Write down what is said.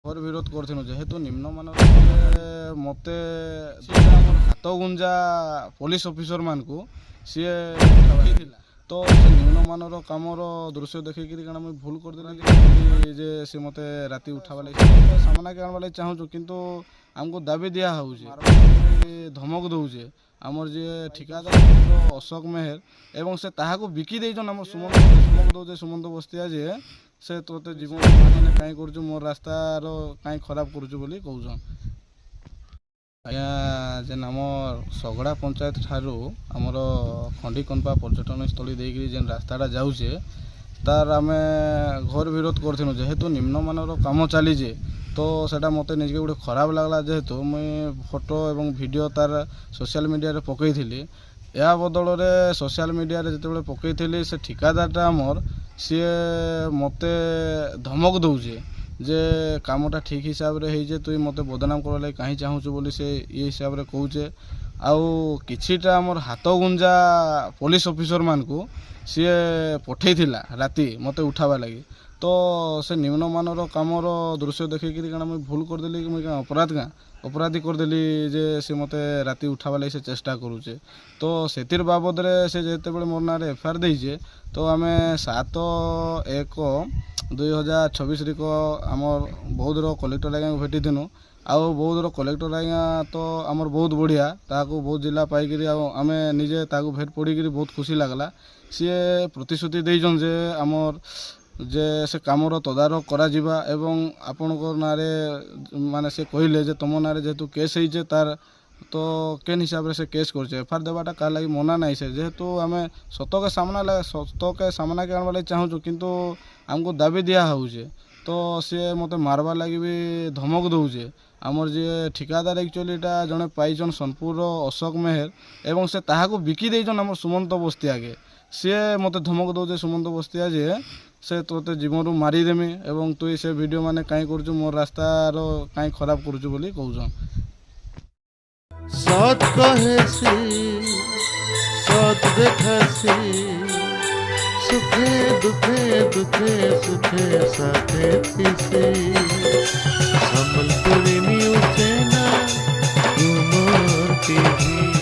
ଘର ବିରୋଧ କରିଥିଲୁ ଯେହେତୁ ନିମ୍ନମାନର ମତେ ହାତ ଗୁଞ୍ଜା ପୋଲିସ ଅଫିସର ମାନଙ୍କୁ ସିଏ ଠକିଥିଲା। ତ ସେ ନିମ୍ନମାନର କାମର ଦୃଶ୍ୟ ଦେଖିକିରି କାରଣ ମୁଇଁ ଭୁଲ କରିଦେଲି ଯେ ସେ ମତେ ରାତି ଉଠାବା ଲାଗି ସାମନା କି ଆଣବା ଲାଗି ଚାହୁଁଛୁ, କିନ୍ତୁ ଆମକୁ ଦାବି ଦିଆ ହେଉଛି, ଧମକ ଦଉଛେ। ଆମର ଯିଏ ଠିକାଦାର ଅଶୋକ ମେହେର ଏବଂ ସେ ତାହାକୁ ବିକି ଦେଇଛନ୍ ଆମର ଧମକ ଦଉଛେ ସୁମନ୍ତ ବସ୍ତିଆ ଯେ ସେ ତୋତେ ଜୀବନ ମାନେ କାଇଁ କରୁଛୁ, ମୋର ରାସ୍ତାର କାଇଁ ଖରାପ କରୁଛୁ ବୋଲି କହୁଛନ୍। ଆଜ୍ଞା ଯେନ୍ ଆମର ଶଗଡ଼ା ପଞ୍ଚାୟତ ଠାରୁ ଆମର ଖଣ୍ଡିକନ୍ପା ପର୍ଯ୍ୟଟନ ସ୍ଥଳୀ ଦେଇକିରି ଯେନ୍ ରାସ୍ତାଟା ଯାଉଛେ ତାର ଆମେ ଘର ବିରୋଧ କରିଥିଲୁ ଯେହେତୁ ନିମ୍ନମାନର କାମ ଚାଲିଛେ। ତ ସେଟା ମୋତେ ନିଜକେ ଗୋଟେ ଖରାପ ଲାଗଲା ଯେହେତୁ ମୁଇଁ ଫଟୋ ଏବଂ ଭିଡ଼ିଓ ତାର ସୋସିଆଲ ମିଡ଼ିଆରେ ପକେଇଥିଲି। ଏହା ବଦଳରେ ସୋସିଆଲ ମିଡ଼ିଆରେ ଯେତେବେଳେ ପକେଇଥିଲି ସେ ଠିକାଦାରଟା ଆମର ସିଏ ମୋତେ ଧମକ ଦଉଛେ ଯେ କାମଟା ଠିକ୍ ହିସାବରେ ହେଇଛେ, ତୁଇ ମୋତେ ବଦନାମ କରିବା ଲାଗି କାହିଁ ଚାହୁଁଛୁ ବୋଲି ସେ ଇ ହିସାବରେ କହୁଛେ। ଆଉ କିଛିଟା ଆମର ହାତ ଗୁଞ୍ଜା ପୋଲିସ ଅଫିସର ମାନଙ୍କୁ ସିଏ ପଠେଇଥିଲା ରାତି ମୋତେ ଉଠାବା ଲାଗି। ତ ସେ ନିମ୍ନମାନର କାମର ଦୃଶ୍ୟ ଦେଖିକିରି କାରଣ ମୁଇଁ ଭୁଲ କରିଦେଲି, ମୁଇଁ ଅପରାଧୀ କରିଦେଲି ଯେ ସେ ମୋତେ ରାତି ଉଠାବା ଲାଗି ସେ ଚେଷ୍ଟା କରୁଛେ। ତ ସେଥିର ବାବଦରେ ସେ ଯେତେବେଳେ ମୋର ନାଁରେ ଏଫଆଇଆର ଦେଇଛେ ତ ଆମେ 7/1/2024 ଆମର ବୌଦ୍ଧର କଲେକ୍ଟର ଆଜ୍ଞାକୁ ଭେଟିଥିନୁ। ଆଉ ବୌଦ୍ଧର କଲେକ୍ଟର ଆଜ୍ଞା ତ ଆମର ବହୁତ ବଢ଼ିଆ, ତାହାକୁ ବୌଦ୍ଧ ଜିଲ୍ଲା ପାଇକିରି ଆଉ ଆମେ ନିଜେ ତାହାକୁ ଭେଟ ପଡ଼ିକିରି ବହୁତ ଖୁସି ଲାଗଲା। ସିଏ ପ୍ରତିଶ୍ରୁତି ଦେଇଛନ୍ ଯେ ଆମର ଯେ ସେ କାମର ତଦାରଖ କରାଯିବା ଏବଂ ଆପଣଙ୍କ ନାଁରେ ମାନେ ସେ କହିଲେ ଯେ ତୁମ ନାଁରେ ଯେହେତୁ କେସ୍ ହେଇଛେ ତାର ତ କେନ୍ ହିସାବରେ ସେ କେସ୍ କରିଛେ, ଏଫଆଇଆର ଦେବାଟା କାହା ଲାଗି ମନା ନାହିଁ। ସେ ଯେହେତୁ ଆମେ ସତକେ ସାମନାକେ ଆଣବା ଲାଗି ଚାହୁଁଛୁ, କିନ୍ତୁ ଆମକୁ ଦାବି ଦିଆ ହେଉଛି। ତ ସିଏ ମୋତେ ମାରବା ଲାଗି ବି ଧମକ ଦଉଛେ। ଆମର ଯିଏ ଠିକାଦାର ଆକ୍ଚୁଆଲି ଏଇଟା ଜଣେ ପାଇଛନ୍ ସୋନପୁରର ଅଶୋକ ମେହେର ଏବଂ ସେ ତାହାକୁ ବିକି ଦେଇଛନ୍ ଆମର ସୁମନ୍ତ ବସ୍ତିଆକେ। ସିଏ ମୋତେ ଧମକ ଦଉଛେ ସୁମନ୍ତ ବସ୍ତିଆ ଯେ ସେ ତୋତେ ଜୀବନରୁ ମାରିଦେମି ଏବଂ ତୁଇ ସେ ଭିଡ଼ିଓ ମାନେ କାଇଁ କରୁଛୁ, ମୋର ରାସ୍ତାର କାଇଁ ଖରାପ କରୁଛୁ ବୋଲି କହୁଛନ୍। সৎ কহেছি সৎ দেখাছি সুখে দুঃখে দুঃখে সুখে সাথে পিছি সম্বলপুরি নিউজ চ্যানেল তুমর টিভি।